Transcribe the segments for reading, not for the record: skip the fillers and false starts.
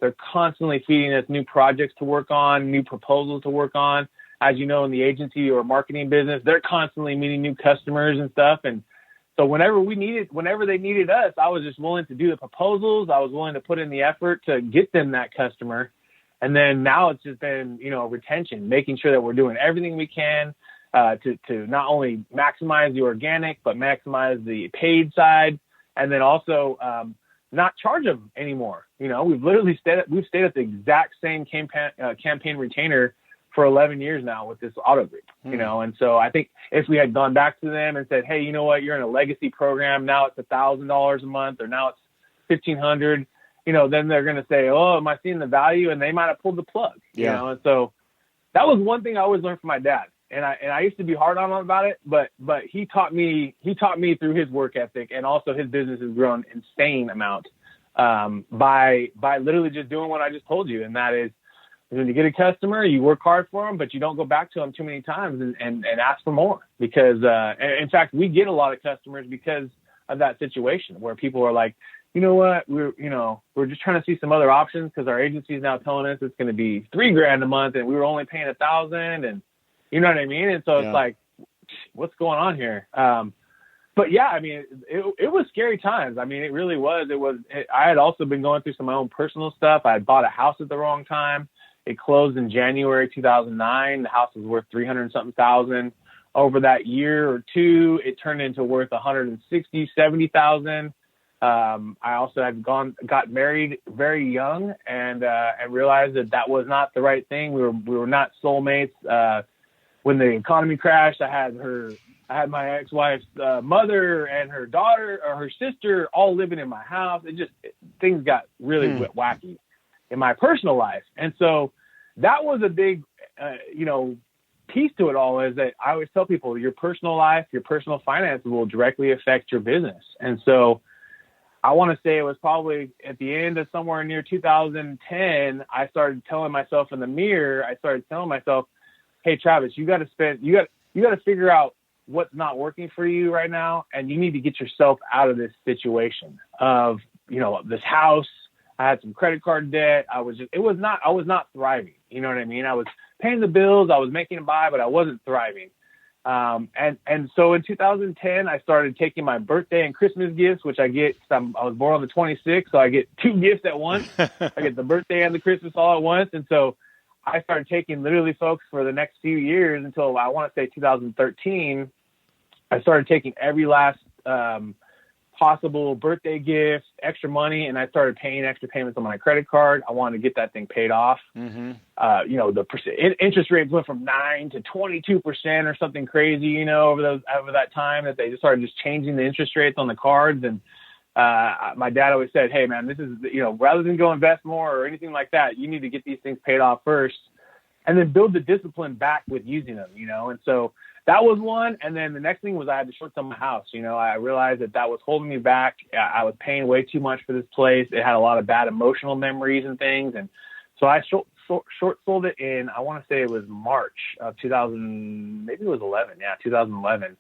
They're constantly feeding us new projects to work on, new proposals to work on. As you know, in the agency or marketing business, they're constantly meeting new customers and stuff. And so whenever they needed us, I was just willing to do the proposals. I was willing to put in the effort to get them that customer. And then now it's just been, retention, making sure that we're doing everything we can to not only maximize the organic, but maximize the paid side. And then also not charge them anymore. We've literally stayed at the exact same campaign retainer for 11 years now with this auto group, and so I think if we had gone back to them and said, hey, you know what, you're in a legacy program, now it's $1,000 a month, or now it's $1,500, then they're going to say, oh, am I seeing the value? And they might have pulled the plug, and so that was one thing I always learned from my dad. And I used to be hard on him about it, but he taught me through his work ethic, and also his business has grown insane amount by literally just doing what I just told you. And that is, when you get a customer, you work hard for them, but you don't go back to them too many times and ask for more. Because in fact, we get a lot of customers because of that situation where people are like, you know what, we're just trying to see some other options because our agency is now telling us it's going to be $3,000 a month and we were only paying $1,000, and you know what I mean? And so it's like, what's going on here? But yeah, I mean, it was scary times. I mean, it really was. I had also been going through some of my own personal stuff. I had bought a house at the wrong time. It closed in January 2009. The house was worth $300,000. Over that year or two, it turned into worth $160,000-$170,000. I also had got married very young and realized that was not the right thing. We were not soulmates. When the economy crashed, I had my ex-wife's mother and her daughter or her sister all living in my house. Things got really wacky in my personal life. And so that was a big, piece to it all, is that I always tell people your personal life, your personal finances will directly affect your business. And so I want to say it was probably at the end of somewhere near 2010, I started telling myself in the mirror, hey, Travis, you got to figure out what's not working for you right now. And you need to get yourself out of this situation of, this house. I had some credit card debt. I was not thriving. You know what I mean? I was paying the bills. I was making it by, but I wasn't thriving. And so in 2010, I started taking my birthday and Christmas gifts, which I get. I was born on the 26th, so I get two gifts at once. I get the birthday and the Christmas all at once. And so I started taking, literally, folks, for the next few years until I want to say 2013, I started taking every last possible birthday gift, extra money, and I started paying extra payments on my credit card. I wanted to get that thing paid off. Mm-hmm. The interest rates went from 9 to 22% or something crazy, over that time, that they just started changing the interest rates on the cards. And my dad always said, hey man, this is, rather than go invest more or anything like that, you need to get these things paid off first and then build the discipline back with using them, And so that was one. And then the next thing was I had to short sell my house. I realized that was holding me back. I was paying way too much for this place. It had a lot of bad emotional memories and things. And so I short sold it in, I want to say it was March of 2000, maybe it was 11. Yeah, 2011.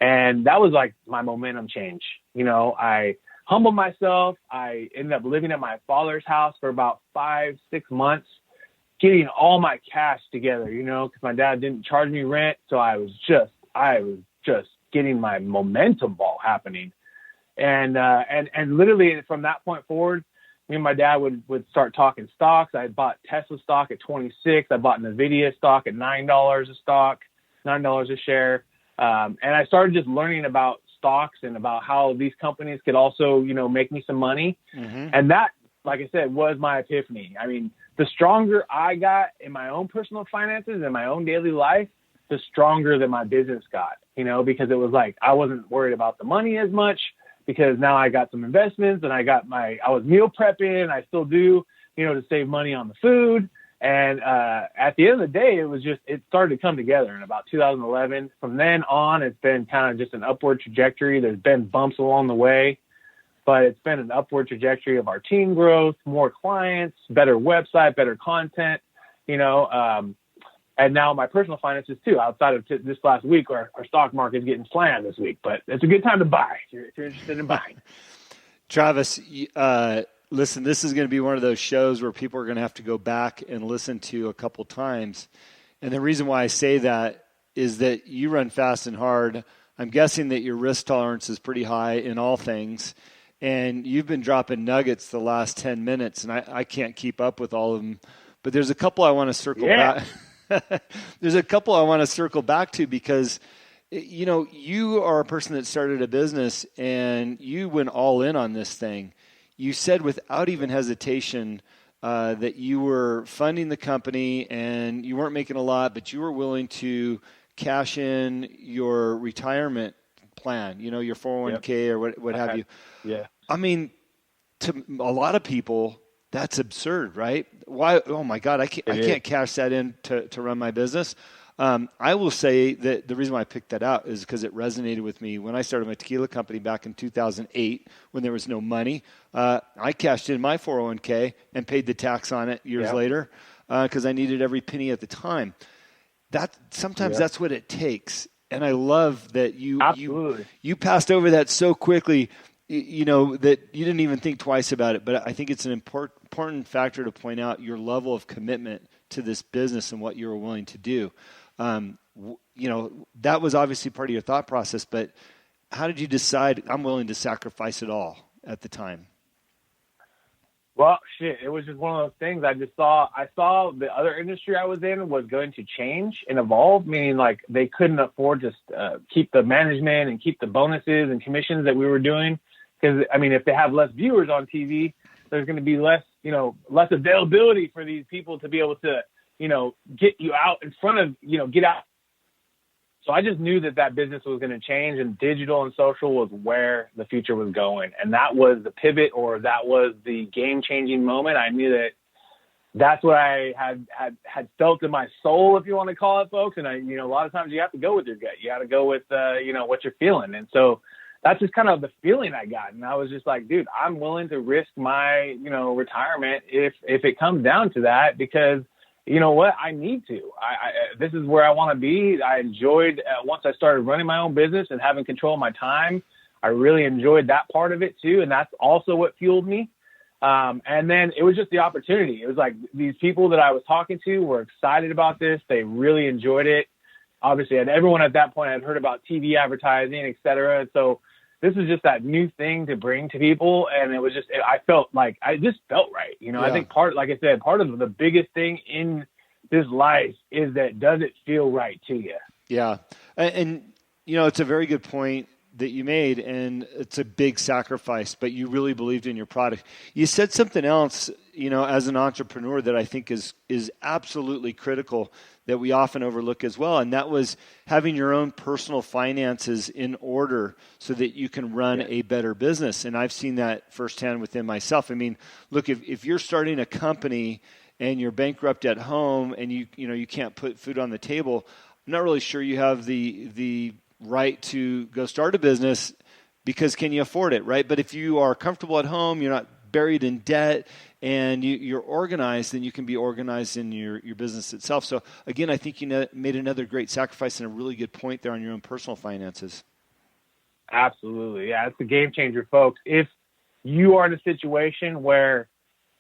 And that was like my momentum change. I humbled myself. I ended up living at my father's house for about 5-6 months, getting all my cash together, because my dad didn't charge me rent. So I was just getting my momentum ball happening. And literally from that point forward, me and my dad would start talking stocks. I bought Tesla stock at 26. I bought NVIDIA stock at $9 a stock, $9 a share. And I started just learning about stocks and about how these companies could also, make me some money. Mm-hmm. And that, like I said, was my epiphany. I mean, the stronger I got in my own personal finances and my own daily life, the stronger that my business got, because it was like, I wasn't worried about the money as much because now I got some investments and I was meal prepping. I still do, to save money on the food. And at the end of the day, it started to come together in about 2011. From then on, it's been kind of just an upward trajectory. There's been bumps along the way, but it's been an upward trajectory of our team growth, more clients, better website, better content, and now my personal finances too, outside of this last week, our stock market is getting slammed this week, but it's a good time to buy if you're interested in buying. Travis, Listen, this is going to be one of those shows where people are going to have to go back and listen to a couple times. And the reason why I say that is that you run fast and hard. I'm guessing that your risk tolerance is pretty high in all things. And you've been dropping nuggets the last 10 minutes, and I can't keep up with all of them. But there's a couple I want to circle back. There's a couple I want to circle back to because, you know, you are a person that started a business and you went all in on this thing. You said without even hesitation that you were funding the company and you weren't making a lot, but you were willing to cash in your retirement plan, you know, your 401k or what have you. Yeah. I mean, to a lot of people, that's absurd, right? Why? Oh my God, I can't cash that in to run my business. I will say that the reason why I picked that out is because it resonated with me when I started my tequila company back in 2008 when there was no money. I cashed in my 401k and paid the tax on it years later because I needed every penny at the time. Sometimes that's what it takes. And I love that you passed over that so quickly, you know, that you didn't even think twice about it. But I think it's an important factor to point out your level of commitment to this business and what you were willing to do. You know, that was obviously part of your thought process, but how did you decide I'm willing to sacrifice it all at the time? Well, shit, it was just one of those things. I saw the other industry I was in was going to change and evolve, meaning like they couldn't afford to keep the management and keep the bonuses and commissions that we were doing. Because, I mean, if they have less viewers on TV, there's going to be less availability for these people to be able to, you know, get you out in front of, you know, get out. So I just knew that business was going to change, and digital and social was where the future was going. And that was the pivot, or that was the game-changing moment. I knew that's what I had felt in my soul, if you want to call it, folks. And a lot of times you have to go with your gut. You got to go with, what you're feeling. And so that's just kind of the feeling I got. And I was just like, dude, I'm willing to risk my, retirement if it comes down to that, because you know what? I need to. This is where I want to be. I enjoyed once I started running my own business and having control of my time. I really enjoyed that part of it too, and that's also what fueled me. And then it was just the opportunity. It was like these people that I was talking to were excited about this. They really enjoyed it. Obviously, and everyone at that point had heard about TV advertising, et cetera. So this is just that new thing to bring to people. And it was just, I felt like, I just felt right. Yeah. I think like I said, part of the biggest thing in this life is that, does it feel right to you? Yeah. And it's a very good point that you made, and it's a big sacrifice, but you really believed in your product. You said something else, as an entrepreneur that I think is absolutely critical that we often overlook as well, and that was having your own personal finances in order so that you can run a better business. And I've seen that firsthand within myself. I mean, look, if you're starting a company and you're bankrupt at home and you can't put food on the table, I'm not really sure you have the right to go start a business, because can you afford it, right? But if you are comfortable at home, you're not buried in debt, and you're organized, then you can be organized in your business itself. So again, I think you made another great sacrifice and a really good point there on your own personal finances. Absolutely. Yeah, it's a game changer, folks. If you are in a situation where,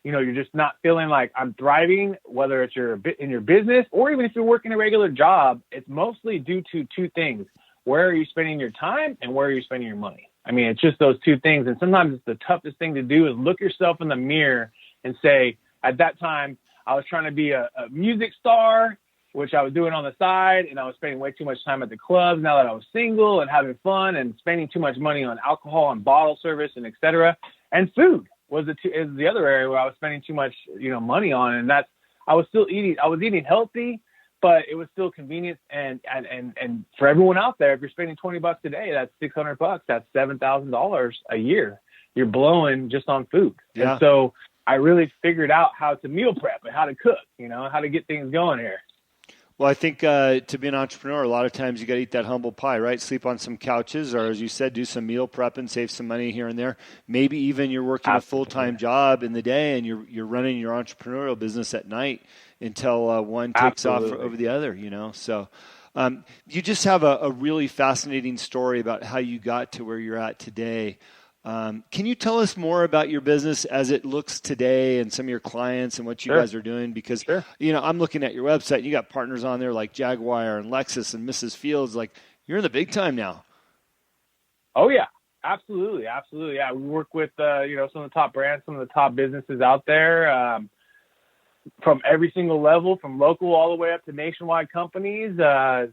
you're just not feeling like I'm thriving, whether it's in your business or even if you're working a regular job, it's mostly due to two things. Where are you spending your time, and where are you spending your money? I mean, it's just those two things. And sometimes it's the toughest thing to do is look yourself in the mirror and say, at that time, I was trying to be a music star, which I was doing on the side, and I was spending way too much time at the clubs now that I was single and having fun, and spending too much money on alcohol and bottle service and et cetera. And food is the other area where I was spending too much, money on. And I was eating healthy, but it was still convenient. And for everyone out there, if you're spending $20 a day, that's $600. That's $7,000 a year you're blowing just on food. Yeah. And so I really figured out how to meal prep and how to cook, how to get things going here. Well, I think to be an entrepreneur, a lot of times you got to eat that humble pie, right? Sleep on some couches, or as you said, do some meal prep and save some money here and there. Maybe even you're working a full-time job in the day and you're running your entrepreneurial business at night until one takes off over the other, So you just have a really fascinating story about how you got to where you're at today. Can you tell us more about your business as it looks today and some of your clients and what you guys are doing? Because, I'm looking at your website and you got partners on there like Jaguar and Lexus and Mrs. Fields. Like, you're in the big time now. Oh, yeah. Absolutely. Yeah. We work with, some of the top brands, some of the top businesses out there, from every single level, from local all the way up to nationwide companies.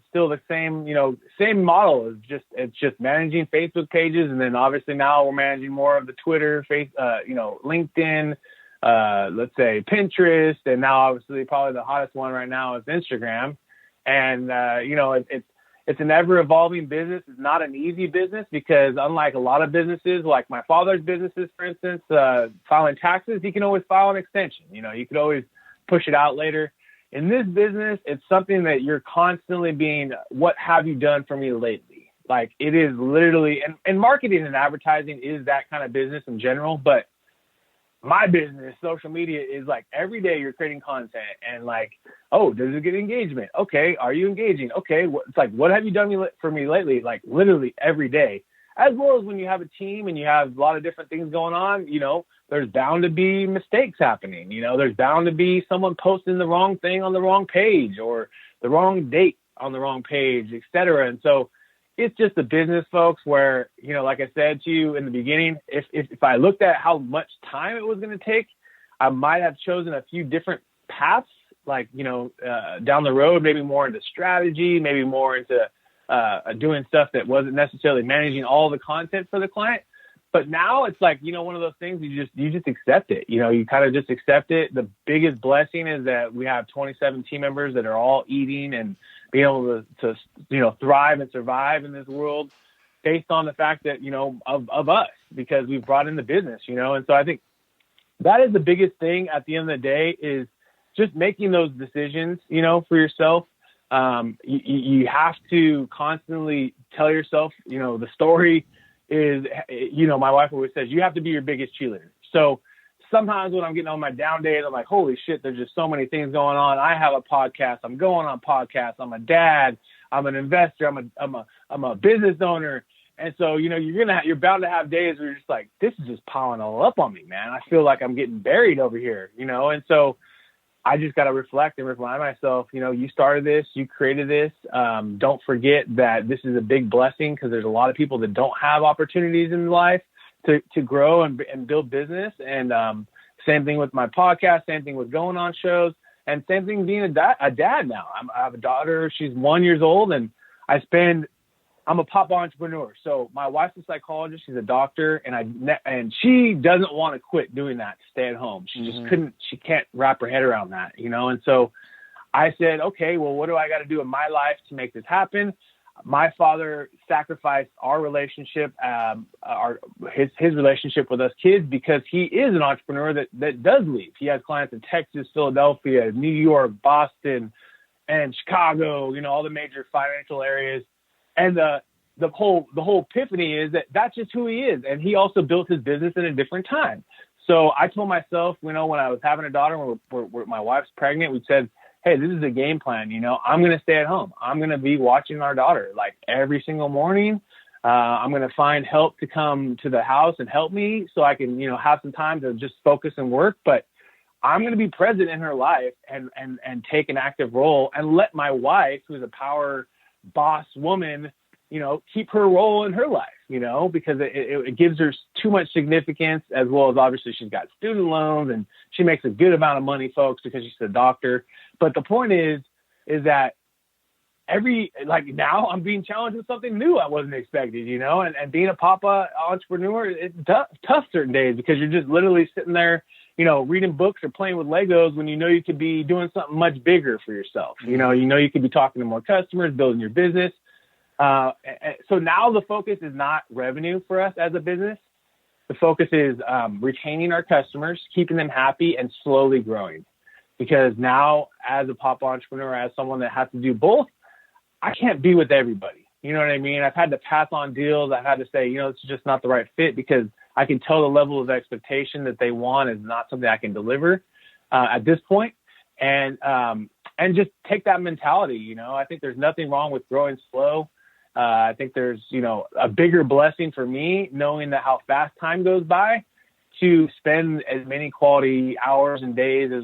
Still the same model. It's just managing Facebook pages. And then obviously now we're managing more of the Twitter, LinkedIn, let's say Pinterest. And now obviously probably the hottest one right now is Instagram. And, it's an ever evolving business. It's not an easy business because unlike a lot of businesses, like my father's businesses, for instance, filing taxes, he can always file an extension. You could always push it out later. In this business, it's something that you're constantly being, what have you done for me lately? Like it is literally, and marketing and advertising is that kind of business in general, but my business, social media, is like every day you're creating content and like, oh, does it get engagement? Okay. Are you engaging? Okay. It's like, what have you done for me lately? Like literally every day, as well as when you have a team and you have a lot of different things going on, there's bound to be mistakes happening. There's bound to be someone posting the wrong thing on the wrong page or the wrong date on the wrong page, et cetera. And so it's just a business, folks, where, like I said to you in the beginning, if I looked at how much time it was going to take, I might have chosen a few different paths, like, down the road, maybe more into strategy, maybe more into doing stuff that wasn't necessarily managing all the content for the client. But now it's like, one of those things you just accept it. You kind of just accept it. The biggest blessing is that we have 27 team members that are all eating and being able to thrive and survive in this world based on the fact that, of us, because we've brought in the business, And so I think that is the biggest thing at the end of the day is just making those decisions, for yourself. You have to constantly tell yourself, the story is, my wife always says, you have to be your biggest cheerleader. So sometimes when I'm getting on my down days, I'm like, holy shit, there's just so many things going on. I have a podcast. I'm going on podcasts. I'm a dad. I'm an investor. I'm a business owner. And so, you're bound to have days where you're just like, this is just piling all up on me, man. I feel like I'm getting buried over here, And so I just got to reflect and remind myself, you started this, you created this. Don't forget that this is a big blessing because there's a lot of people that don't have opportunities in life to grow and build business. And same thing with my podcast, same thing with going on shows, and same thing being a dad now. I have a daughter, she's 1 year old, and I'm a pop entrepreneur. So my wife's a psychologist. She's a doctor, and she doesn't want to quit doing that to stay at home. She just she can't wrap her head around that, And so I said, okay, well, what do I got to do in my life to make this happen? My father sacrificed our relationship, his relationship with us kids, because he is an entrepreneur that does leave. He has clients in Texas, Philadelphia, New York, Boston, and Chicago, all the major financial areas. And the whole epiphany is that that's just who he is. And he also built his business in a different time. So I told myself, when I was having a daughter, when my wife's pregnant, we said, hey, this is a game plan. I'm going to stay at home. I'm going to be watching our daughter like every single morning. I'm going to find help to come to the house and help me so I can, have some time to just focus and work. But I'm going to be present in her life and take an active role and let my wife, who's a power boss woman, keep her role in her life, because it gives her too much significance, as well as obviously she's got student loans and she makes a good amount of money, folks, because she's a doctor. But the point is that now I'm being challenged with something new I wasn't expecting, and being a papa entrepreneur, it's tough certain days because you're just literally sitting there, reading books or playing with Legos when you could be doing something much bigger for yourself. You could be talking to more customers, building your business. So now the focus is not revenue for us as a business. The focus is retaining our customers, keeping them happy, and slowly growing. Because now, as a pop entrepreneur, as someone that has to do both, I can't be with everybody. You know what I mean? I've had to pass on deals. I've had to say, it's just not the right fit because I can tell the level of expectation that they want is not something I can deliver at this point. And just take that mentality. I think there's nothing wrong with growing slow I think there's, a bigger blessing for me knowing that how fast time goes by to spend as many quality hours and days as